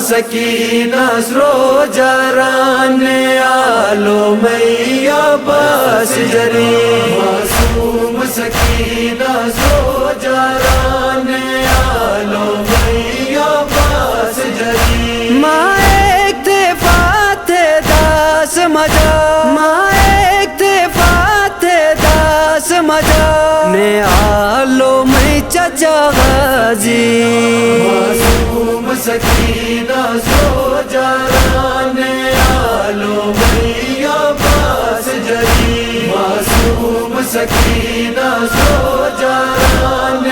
سکینہ سرو جاران آلو میاں باس جری معصوم سکینہ سرو جاران آلو میاں باس جری ماں ایک تے فاتح داس مجا ماں ایک تے فاتح داس مجا نے آلو میں چچا غازی معصوم سکینہ سرو جاران آلو میاں باس جری معصوم سکینہ سرو جاران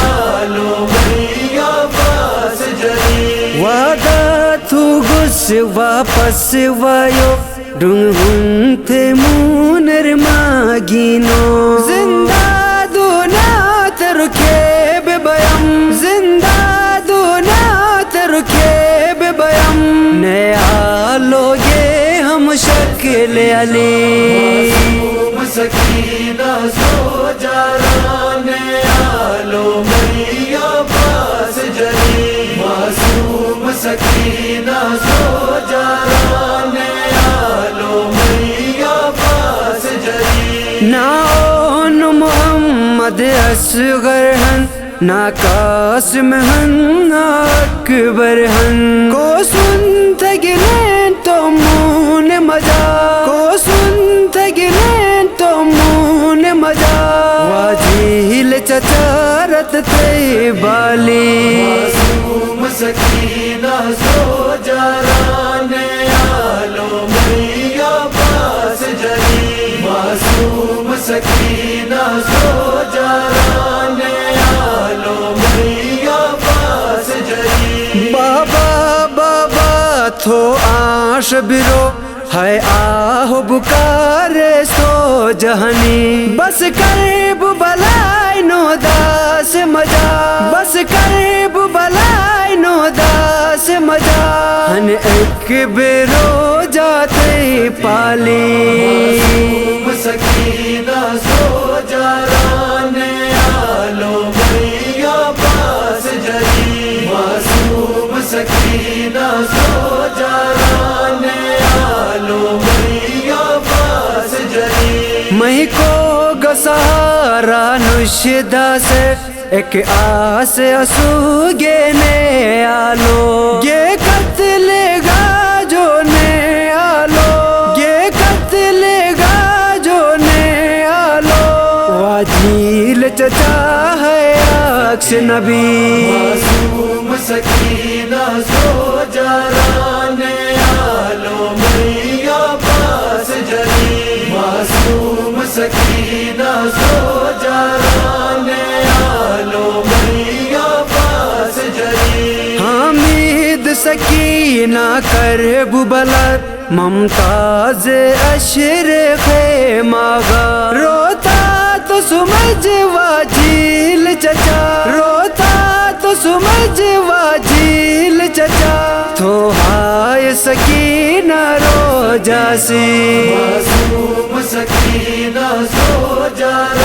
آلو میاں باس جری وعدہ تو گس واپس وایو ڈنگن تھے مونر ماگینو زندہ دونا ترکے بے بیم زندہ دونا ترکے بے بیم نیا لوگے ہم شکل علی معصوم سکینہ سرو جاران آلو میاں باس جری معصوم سکینہ سرو جاران آلو میاں باس جری ناؤن محمد اصغر ہن نا قاسم ہن نا اکبر ہن کو سن تگلین تو مون مجا کو سن تگلین تو مون مجا واجیل چچارت تے بالی معصوم سکینہ سرو جاران آلو میاں باس جری معصوم سکینہ سرو جاران آلو میاں باس جری بابا بابا تھو آش برو ہے آہ بکار سو جہنی بس کرب بلائی نو داس مجا بس کرب بلائی نو داس مجا ہن ایک بیرو جاتے پالی معصوم سکینہ سرو جاران آلو میاں باس جری معصوم سکینہ سرو جاران آلو میاں باس جری میں کو گسارا نشدہ سے ایک آس اسو گینے آلو یہ قتل گا جو نے آلو یہ قتل گا جو نے آلو واجیل چچا ہے عکس نبی معصوم سکینہ سرو جاران آلو میاں باس جری معصوم سکینہ سرو جاران آلو میاں باس جری حامد سکینہ کرب بلد ممتاز اشرق ماغا روتا تو سمجھ واجیل چچا روتا تو سمجھ واجیل چچا تو ہائے سکینہ رو جاسی معصوم سکینہ سرو جاران